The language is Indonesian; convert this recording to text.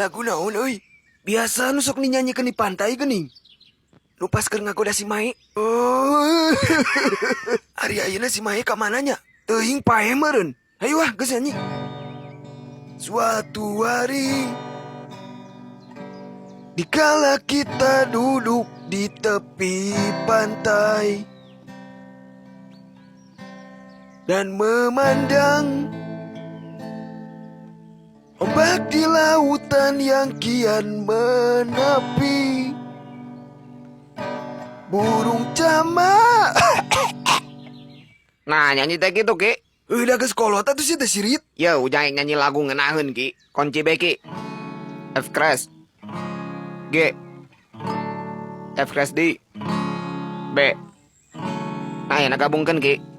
Lagu naon euy? Biasa nu sok dinyanyikan di pantai geuning. Nu pas keur ngagoda si Mae. Oh. Ari ayeuna si Mae ka mananya? Teuing pae meureun. Hayu ah geus nyanyi. Suatu hari dikala kita duduk di tepi pantai dan memandang ombak di lautan yang kian menepi, burung camak. Nah, nyanyi teh gitu, Ki. Udah ke sekolah tuh sih sirit. Ya, ujang nyanyi lagu ngenaheun, Ki. Kunci B, Ki. F crash. G. F crash D. B. Nah, ya gabungkeun, Ki.